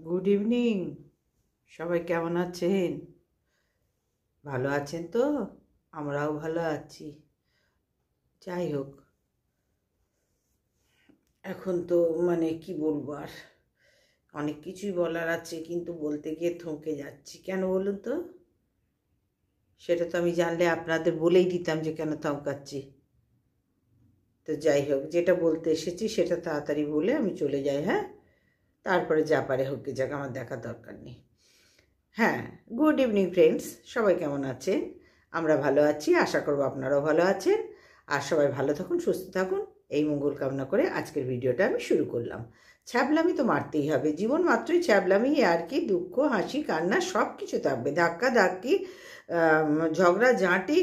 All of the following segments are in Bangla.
Good evening. সবাই কেমন আছেন? ভালো আছেন তো? আমরাও ভালো আছি। যাই হোক, এখন তো কি বলবো আর, অনেক কিছুই বলার আছে, কিন্তু বলতে গিয়ে থমকে যাচ্ছি। কেন বলুন তো? সেটা তো আমি জানলে আপনাদের বলেই দিতাম যে কেন থমকাচ্ছি। তো যাই হোক, যেটা বলতে এসেছি সেটা তাড়াতাড়ি বলে আমি চলে যাই। হ্যাঁ, তারপরে যা পারে হোক যাক, আমার দেখার দরকার নেই। হ্যাঁ, গুড ইভিনিং ফ্রেন্ডস, সবাই কেমন আছেন? আমরা ভালো আছি, আশা করব আপনারাও ভালো আছেন। আর সবাই ভালো থাকুন, সুস্থ থাকুন, এই মঙ্গল কামনা করে আজকের ভিডিওটা আমি শুরু করলাম। ছ্যাবলামি তো মারতেই হবে, জীবন মাত্রই ছ্যাবলামি, আর কি দুঃখ হাসি কান্না সব কিছু থাকবে, ধাক্কা ধাক্কি, ঝগড়া ঝাঁটি,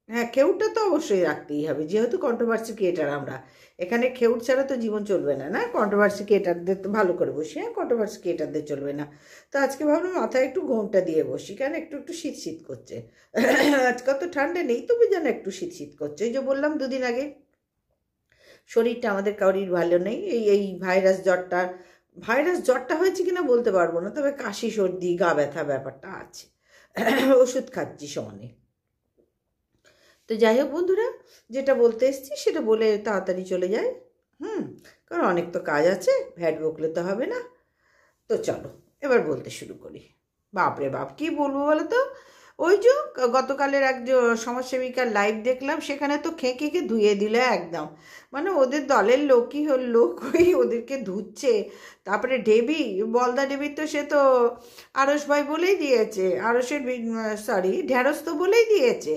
হ্যাঁ, খেউটটা তো অবশ্যই রাখতেই হবে, যেহেতু কন্ট্রোভার্সি ক্রিয়েটার আমরা। এখানে খেউট ছাড়া তো জীবন চলবে না, না কন্ট্রোভার্সি ক্রিয়েটারদের তো ভালো করে বসি, হ্যাঁ কন্ট্রোভার্সি ক্রিয়েটারদের চলবে না। তো আজকে ভাবলাম মাথায় একটু ঘোমটা দিয়ে বসি, কেন একটু একটু শীত শীত করছে। আজকাল তো ঠান্ডা নেই, তবে যেন একটু শীত শীত করছে। এই যে বললাম দুদিন আগে শরীরটা আমাদের কারোর ভালো নেই, এই ভাইরাস জ্বরটা হয়েছে কিনা বলতে পারবো না, তবে কাশি সর্দি গা ব্যথা ব্যাপারটা আছে। ওষুধ খাচ্ছি সমানে। তো যাই হোক বন্ধুরা, যেটা বলতে এসছি সেটা বলে তাড়াতাড়ি চলে যায়। হুম, কারণ অনেক তো কাজ আছে, ভ্যাট বকলে তো হবে না। তো চলো এবার বলতে শুরু করি। বাপরে বাপ, কি বলবো বলো তো? ওই যে গতকালের এক যে সমাজসেবিকার লাইভ দেখলাম, সেখানে তো খেঁকে ধুয়ে দিল একদম। মানে ওদের দলের লোকই লোক ওই ওদেরকে ধুচ্ছে। তারপরে ডেবি, বলদা ডেবি, তো সে তো আরস ভাই বলেই দিয়েছে, আরসের সরি ঢ্যাঁড়স তো বলেই দিয়েছে।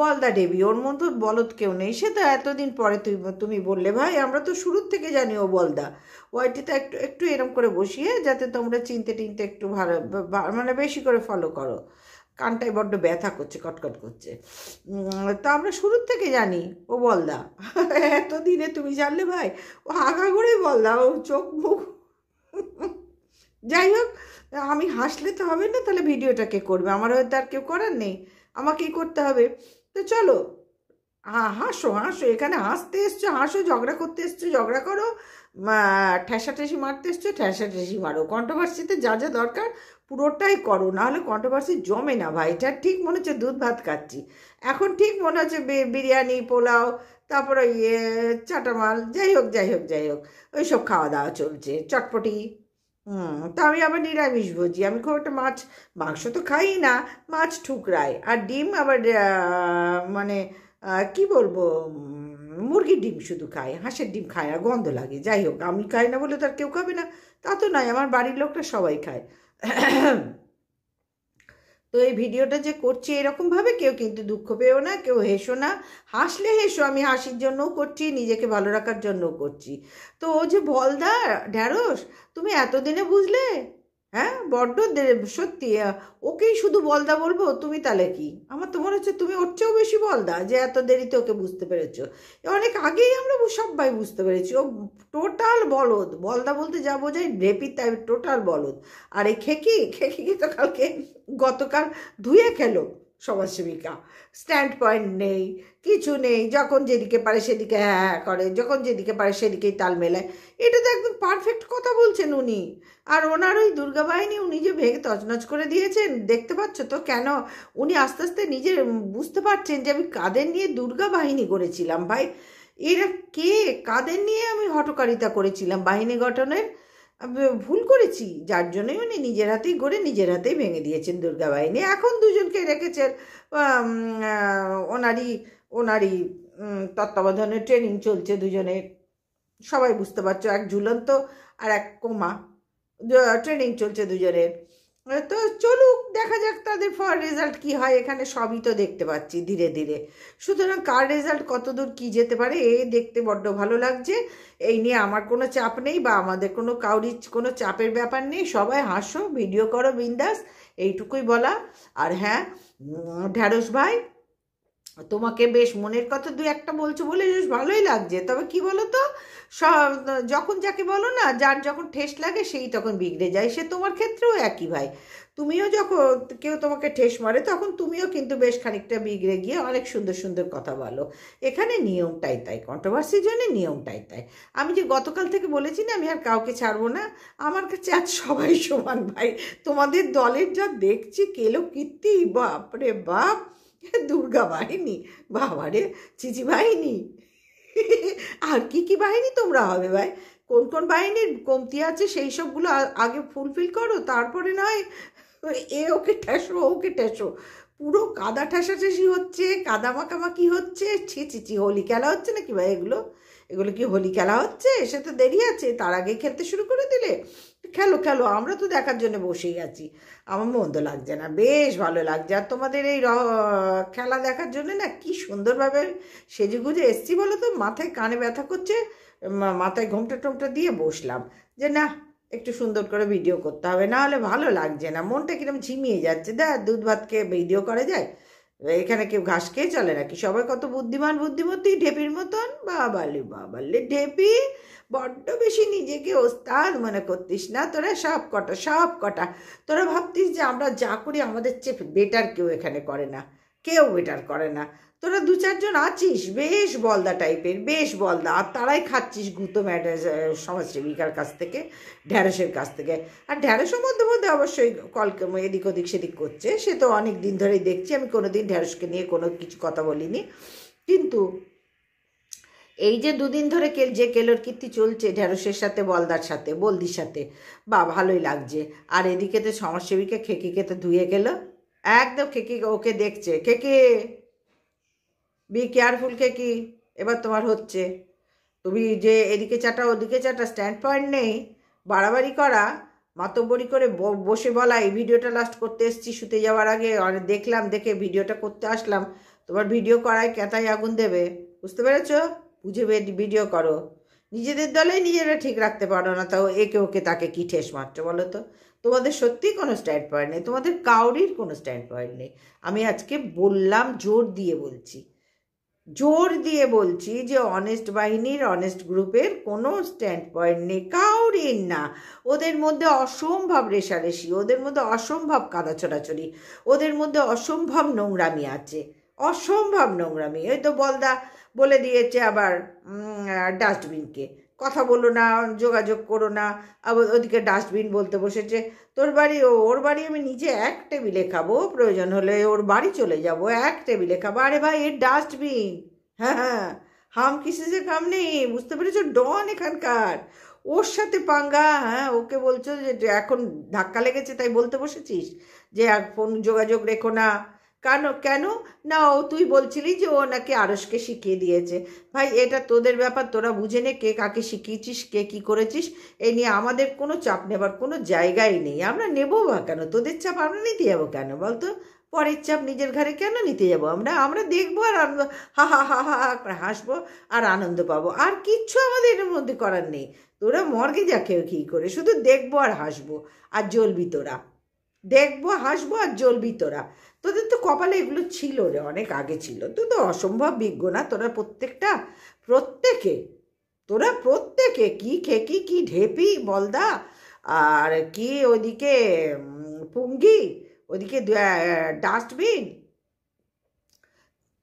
বলদা ডেবি, ওর মতো বলদ কেউ নেই। সে তো এতদিন পরে তুমি বললে, ভাই আমরা তো শুরুর থেকে জানি ও বলদা। ওয়াইটিতে একটু একটু এরম করে বসিয়ে, যাতে তোমরা চিনতে টিনতে একটু ভালো, মানে বেশি করে ফলো করো। কানটায় বড্ড ব্যথা করছে, কটকট করছে। তো আমরা শুরুর থেকে জানি ও বলদা। এতদিনে তুমি জানলে ভাই? ও আগাগোড়াই বলদা, ও চোখ মুখ। যাই হোক, আমি হাসলে তো হবে না, তাহলে ভিডিওটা কে করবে? আমার হয়তো আর কেউ করার নেই, আমাকেই করতে হবে। তো চলো, হাসো হাসো, এখানে হাসতে এসছো হাসো, ঝগড়া করতে এসছো ঝগড়া করো, ঠেসাঠেসি মারতে এসছো ঠেসাঠেসি মারো, কন্ট্রোভার্সিতে যা যা দরকার পুরোটাই করো, নাহলে কন্ট্রোভার্সি জমে না ভাই। এটা ঠিক মনে হচ্ছে দুধ ভাত খাচ্ছি এখন, ঠিক মনে হচ্ছে বিরিয়ানি পোলাও, তারপরে চাটামাল, যাই হোক যাই হোক যাই হোক, ওইসব খাওয়া দাওয়া চলছে চটপটি। তা আমি আবার নিরামিষ ভোজি, আমি খুব একটা মাংস তো খাই না, মাছ ঠুকরাই, আর ডিম আবার মানে কি বলবো, মুরগির ডিম শুধু খায়, হাঁসের ডিম খায় না, গন্ধ লাগে। যাই হোক, আমি খাই না বলে তার কেউ খাবে না তা তো নয়, আমার বাড়ির লোকটা সবাই খায়। তো এই ভিডিওটা যে করছি এরকমভাবে কেউ কিন্তু দুঃখ পেও না, কেউ হেসো না। হাসলে হেসো, আমি হাসির জন্যও করছি, নিজেকে ভালো রাখার জন্যও করছি। তো ও যে বলদা ঢ্যাঁড়স, তুমি এতদিনে বুঝলে? হ্যাঁ, বড্ড সত্যি, ওকেই শুধু বলদা বলবো? তুমি তাহলে কি, আমার তো মনে হচ্ছে তুমি ওর চেয়েও বেশি বলদা, যে এত দেরিতে ওকে বুঝতে পেরেছো। অনেক আগেই আমরা সবাই বুঝতে পেরেছি ও টোটাল বলদ। বলদা বলতে যা বোঝায় রেপি, তাই টোটাল বলদ। আর এই খেকি তো কালকে গতকাল ধুয়ে খেলো সমাজসেবিকা। স্ট্যান্ড পয়েন্ট নেই, কিছু নেই, যখন যেদিকে পারে সেদিকে হ্যাঁ হ্যাঁ করে, যখন যেদিকে পারে সেদিকেই তাল মেলায়। এটা তো একদম পারফেক্ট কথা বলছেন উনি। আর ওনার ওই দুর্গা বাহিনী উনি যে ভেঙে তছনছ করে দিয়েছেন, দেখতে পাচ্ছ তো? কেন উনি আস্তে আস্তে নিজে বুঝতে পারছেন যে আমি কাদের নিয়ে দুর্গা বাহিনী করেছিলাম ভাই। এরা কে, কাদের নিয়ে আমি হঠকারিতা করেছিলাম বাহিনী গঠনের? ভুল করেছি, যার জন্যই উনি নিজের হাতেই গড়ে নিজের হাতেই ভেঙে দিয়েছেন দুর্গা বাহিনী। এখন দুজনকে রেখেছেন ওনারই ওনারই তত্ত্বাবধানে ট্রেনিং চলছে দুজনের। সবাই বুঝতে পারছো, এক ঝুলন্ত আর এক কোমা, ট্রেনিং চলছে দুজনের। তো চলুক, দেখা যাক তাদের রেজাল্ট কি হয়। এখানে সবই তো দেখতে পাচ্ছি ধীরে ধীরে। সুতরাং কার রেজাল্ট কতদূর কি যেতে পারে এ দেখতে বড্ড ভালো লাগছে। এই নিয়ে আমার কোনো চাপ নেই, বা আমাদের কাউরি কোনো চাপের ব্যাপার নেই। সবাই হাসো, ভিডিও করো বিন্দাস, এইটুকুই বলা। আর হ্যাঁ, ঢ্যাঁড়স ভাই, তোমাকে বেশ মনের কথা দু একটা বলছো বলে বেশ ভালোই লাগছে। তবে কি বলো তো, সব যখন যাকে বলো না, যার যখন ঠেস লাগে সেই তখন বিগড়ে যায়। সে তোমার ক্ষেত্রেও একই ভাই। তুমিও যখন কেউ তোমাকে ঠেস মারে তখন তুমিও কিন্তু বেশ খানিকটা বিগড়ে গিয়ে অনেক সুন্দর সুন্দর কথা বলো। এখানে নিয়মটাই তাই, কন্ট্রোভার্সির জন্য নিয়মটাই তাই। আমি যে গতকাল থেকে বলেছি না আমি আর কাউকে ছাড়বো না, আমার কাছে আজ সবাই সমান ভাই। তোমাদের দলের যা দেখছি কেলো কীর্তি, বাপরে বাপ, দুর্গা বাহিনী, বাবারে চিচি বাহিনী, আর কি কি বাহিনী তোমরা হবে ভাই? কোন কোন বাহিনীর কমতি আছে সেই সবগুলো আগে ফুলফিল করো, তারপরে নয় এ ওকে ঠেসো ওকে ঠেসো। পুরো কাদা ঠেসাঠেসি হচ্ছে, কাদা মাখামাখি হচ্ছে, ছি ছি ছি। হোলি খেলা হচ্ছে নাকি ভাই? এগুলো এগুলো কি হোলি খেলা হচ্ছে? সে তো দেরি আছে, তার আগে খেলতে শুরু করে দিলে। খেলো খেলো, আমরা তো দেখার জন্য বসেই আছি। আমার মন্দ লাগছে না, বেশ ভালো লাগছে। আর তোমাদের এই খেলা দেখার জন্য না কি সুন্দরভাবে সেজেগুজে এসছি বলো তো। মাথায় কানে ব্যথা করছে, মাথায় ঘোমটা টোমটা দিয়ে বসলাম যে না একটু সুন্দর করে ভিডিও করতে হবে, না হলে ভালো লাগছে না, মনটা কিরকম ঝিমিয়ে যাচ্ছে। দুধ ভাত খেয়ে ভিডিও করা যায়? এখানে কেউ ঘাস খেয়ে চলে নাকি? সবাই কত বুদ্ধিমান বুদ্ধিমতী, ঢেপির মতন। বাবালে বাবালে ঢেপি, বড্ড বেশি নিজেকে ওস্তাদ মনে করতিস না তোরা? সব কটা সব কটা তোরা ভাবতিস যে আমরা যা করি আমাদের চেয়ে বেটার কেউ এখানে করে না, কেউ বেটার করে না। তোরা দু চারজন আছিস বেশ বলদা টাইপের, বেশ বলদা, আর তারাই খাচ্ছিস গুতো সমাজসেবিকার কাছ থেকে, ঢ্যাঁড়সের কাছ থেকে। আর ঢ্যাঁড়সের মধ্যে মধ্যে অবশ্যই কলকে এদিক ওদিক সেদিক করছে, সে তো অনেক দিন ধরেই দেখছি। আমি কোনো দিন ঢ্যাঁড়সকে নিয়ে কোনো কিছু কথা বলিনি, কিন্তু এই যে দুদিন ধরে যে কেলোর কীর্তি চলছে ঢ্যাঁড়সের সাথে, বলদার সাথে, বলদির সাথে, বা ভালোই লাগছে। আর এদিকে তো সমাজসেবিকা খেকিকে তো ধুয়ে গেল একদম। খেকি ওকে দেখছে, খেকি বি কেয়ারফুল খেকি, এবার তোমার হচ্ছে। তুমি যে এদিকে চাটা ওদিকে চাটা, স্ট্যান্ড পয়েন্ট নেই, বাড়াবাড়ি করা, মাতব্বরি করে বসে বলা এই ভিডিওটা লাস্ট করতে এসেছি শুতে যাওয়ার আগে, অনেক দেখলাম, দেখে ভিডিওটা করতে আসলাম। তোমার ভিডিও করায় ক্যাতায় আগুন দেবে, বুঝতে পেরেছ? বুঝে ভিডিও করো। নিজেদের দলে নিজেরা ঠিক রাখতে পারো না, তাও একে ওকে তাকে কি ঠেস মারছো বলো তো? তোমাদের সত্যিই কোনো স্ট্যান্ড পয়েন্ট নেই, তোমাদের কাউরির কোনো স্ট্যান্ড পয়েন্ট নেই। আমি আজকে বললাম, জোর দিয়ে বলছি, জোর দিয়ে বলছি যে অনেস্ট বাহিনীর, অনেস্ট গ্রুপের কোনো স্ট্যান্ড পয়েন্ট নেই, কাউরির না। ওদের মধ্যে অসম্ভব রেষারেষি, ওদের মধ্যে অসম্ভব কাদা ছোড়াছড়ি, ওদের মধ্যে অসম্ভব নোংরামি আছে, অসম্ভব নোংরামি। ওই তো বলদা বলে দিয়েছে আবার ডাস্টবিনকে, কথা বলো না, যোগাযোগ করো না, আবার ওদিকে ডাস্টবিন বলতে বসেছে। তোর বাড়ি ওর বাড়ি আমি নিজে এক টেবিলে খাবো, প্রয়োজন হলে ওর বাড়ি চলে যাব, এক টেবিলে খাবো। আরে ভাই এর ডাস্টবিন, হ্যাঁ হ্যাঁ, হাম কিসে যে কাম নেই, বুঝতে পেরেছো? ডন এখানকার, ওর সাথে পাঙ্গা। হ্যাঁ, ওকে বলছো যে এখন ধাক্কা লেগেছে তাই বলতে বসেছিস যে ফোন যোগাযোগ রেখো না? কেন কেন না, ও তুই বলছিলি যে ও নাকি আরসকে শিখিয়ে দিয়েছে। ভাই এটা তোদের ব্যাপার, তোরা বুঝে নে কে কাকে শিখিয়েছিস, কে কি করেছিস। এই নিয়ে আমাদের কোনো চাপ নেবার কোনো জায়গাই নেই, আমরা নেবো বা কেন? তোদের চাপ আমরা নিতে যাবো কেন বলতো? পরের চাপ নিজের ঘরে কেন নিতে যাবো আমরা? আমরা দেখবো আর হা হা হা হা হা করে হাসবো আর আনন্দ পাবো, আর কিচ্ছু আমাদের এর মধ্যে করার নেই। তোরা মর্গে যা কেউ কী করে, শুধু দেখবো আর হাসবো আর জ্বলবি তোরা, দেখবো হাসবো আর জ্বলবি তোরা। তোদের তো কপালে এগুলো ছিল রে, অনেক আগে ছিল। তুই তো অসম্ভব বিজ্ঞ না তোরা প্রত্যেকটা, প্রত্যেকে, তোরা প্রত্যেকে কি খেকি কি ঢেপি বলদা, আর কি ওইদিকে পুঙ্গি, ওইদিকে ডাস্টবিন,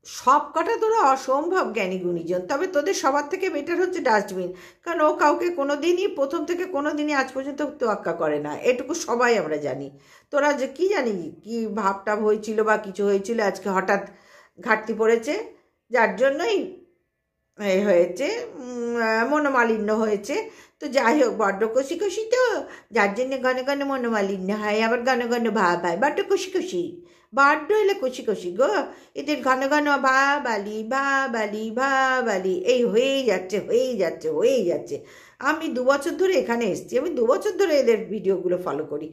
সব কটা তোরা অসম্ভব জ্ঞানী গুণীজন। তবে তোদের সবার থেকে বেটার হচ্ছে ডাস্টবিন, কারণ ও কাউকে কোনো দিনই, প্রথম থেকে কোনো দিনই আজ পর্যন্ত তোয়াক্কা করে না, এটুকু সবাই আমরা জানি। তোরা যে কি জানি কি ভাবটাব হয়েছিল বা কিছু হয়েছিল, আজকে হঠাৎ ঘাটতি পড়েছে, যার জন্যই হয়েছে, মনোমালিন্য হয়েছে। তো যাই হোক, বড্ড কষি কষি তো, যার জন্যে ঘন ঘন মনোমালিন্য হয়, আবার ঘন ঘন ভাব হয়, বড্ড কষি কষি, বড্ড এলে কষি কষি গো। এদের ঘন ঘন ভাবালি ভাবালি ভাবালি, এই হয়েই যাচ্ছে হয়েই যাচ্ছে হয়েই যাচ্ছে। আমি 2 বছর ধরে এখানে এসেছি, আমি 2 বছর ধরে এদের ভিডিওগুলো ফলো করি,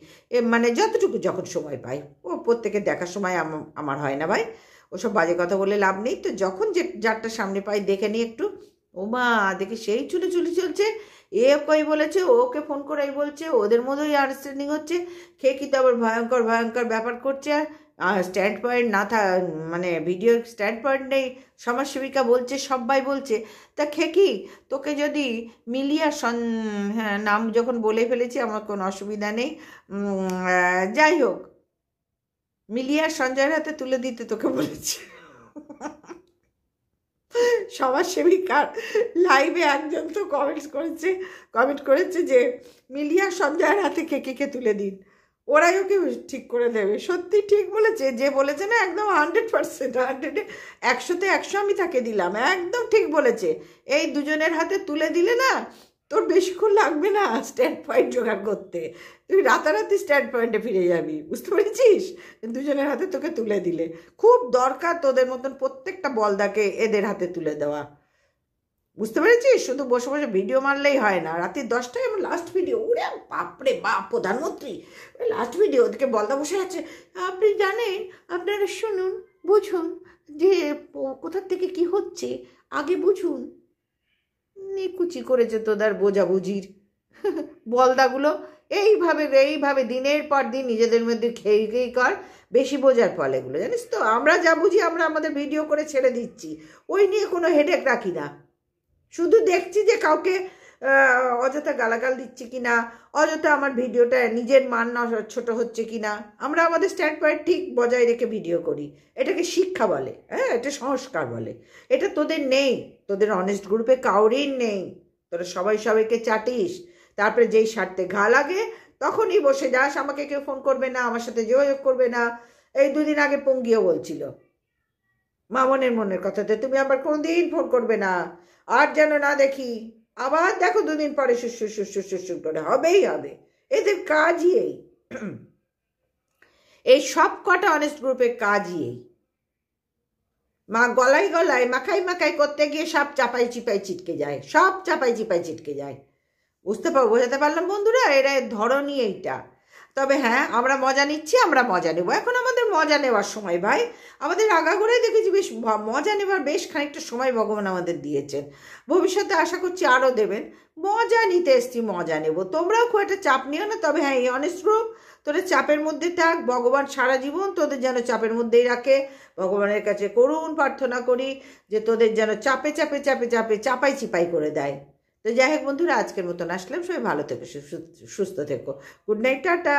মানে যতটুকু যখন সময় পাই। ও প্রত্যেকের দেখার সময় আমার হয় না ভাই, ওসব বাজে কথা বলে লাভ নেই। তো যখন যে যারটা সামনে পাই দেখে নিই একটু, ও মা দেখে সেই চুলি চলছে, এ কই বলেছে, ওকে ফোন করে এই বলছে, ওদের মধ্যেই আন্ডারস্ট্যান্ডিং হচ্ছে। খেয়ে কিন্তু আবার ভয়ঙ্কর ভয়ঙ্কর ব্যাপার করছে, স্ট্যান্ড পয়েন্ট না মানে ভিডিওর স্ট্যান্ড পয়েন্ট নেই, সমাজসেবিকা বলছে, সবাই বলছে। তা খেকি, তোকে যদি মিলিয়া হ্যাঁ নাম যখন বলে ফেলেছি আমার কোনো অসুবিধা নেই, যাই হোক, মিলিয়া সঞ্জয়ের হাতে তুলে দিতে তোকে বলেছি। সমাজসেবিকার লাইভে একজন তো কমেন্ট করেছে যে মিলিয়া সঞ্জয়ের হাতে খেকিকে তুলে দিন, ওরাই ওকে ঠিক করে দেবে। সত্যি ঠিক বলেছে, যে বলেছে না একদম 100%, 100-তে 100 আমি তাকে দিলাম, একদম ঠিক বলেছে। এই দুজনের হাতে তুলে দিলে না তোর বেশিক্ষণ লাগবে না স্ট্যান্ড পয়েন্ট জোগাড় করতে, তুই রাতারাতি স্ট্যান্ড পয়েন্টে ফিরে যাবি, বুঝতে পেরেছিস? দুজনের হাতে তোকে তুলে দিলে খুব দরকার তোদের মতন প্রত্যেকটা বলদাকে এদের হাতে তুলে দেওয়া, বুঝতে পেরেছিস? শুধু বসে বসে ভিডিও মারলেই হয় না। রাত্রি 10টায় আমার লাস্ট ভিডিও, ওরে বাপরে বাপ, প্রধানমন্ত্রী লাস্ট ভিডিও, ওদিকে বলদা বসে আছে। আপনি জানেন, আপনারা শুনুন, বুঝুন যে কোথার থেকে কি হচ্ছে, আগে বুঝুন। নিকুচি করেছে তোদের বোঝাবুঝির বলদাগুলো। এইভাবে দিনের পর দিন নিজেদের মধ্যে খেয়ে কর, বেশি বোঝার ফলে এগুলো, জানিস তো? আমরা যা বুঝি আমরা আমাদের ভিডিও করে ছেড়ে দিচ্ছি, ওই নিয়ে কোনো হেডেক রাখি না। শুধু দেখছি যে কাউকে অযথা গালাগাল দিচ্ছি কিনা, অযথা আমার ভিডিওটা নিজের মান ছোট হচ্ছে কিনা। আমরা আমাদের স্ট্যান্ড পয়েন্ট ঠিক বজায় রেখে ভিডিও করি, এটাকে শিক্ষা বলে, হ্যাঁ, এটা সংস্কার বলে। এটা তোদের নেই, তোদের অনেস্ট গ্রুপে কাউরির নেই। তোরা সবাই সবাইকে চাটিস, তারপরে যেই স্বার্থে ঘা লাগে তখনই বসে যাস, আমাকে কেউ ফোন করবে না, আমার সাথে যোগাযোগ করবে না। এই 2 দিন আগে পঙ্গিও বলছিল মামনের মনের কথাতে, তুমি আবার কোনোদিন ফোন করবে না, আর যেন না দেখি। আবার দেখো 2 দিন পরে সুর করে হবেই হবে। এদের কাজই এই সব কটা অনেস্ট গ্রুপের কাজই এই। গলায় মাখাই করতে গিয়ে সব চাপাই চিপাই ছিটকে যায়, সব চাপাই চিপাই ছিটকে যায়। বোঝাতে পারলাম বন্ধুরা? এরা ধরনই এইটা। তবে হ্যাঁ, আমরা মজা নিচ্ছি, আমরা মজা নেব, এখন আমাদের মজা নেওয়ার সময় ভাই। আমাদের আগাগোড়াই দেখেছি বেশ মজা নেবার বেশ খানিকটা সময় ভগবান আমাদের দিয়েছেন, ভবিষ্যতে আশা করছি আরও দেবেন। মজা নিতে এসছি, মজা নেব, তোমরাও খুব একটা চাপ নিও না। তবে হ্যাঁ, এই অনেস্ট গ্রুপ তোরা চাপের মধ্যে থাক, ভগবান সারা জীবন তোদের যেন চাপের মধ্যেই রাখে। ভগবানের কাছে করুণ প্রার্থনা করি যে তোদের যেন চাপাই চিপাই করে দেয়। তো যাই হোক বন্ধুরা, আজকের মতন আসলাম, সবাই ভালো থেকো, সুস্থ থেকো। Good night, tata.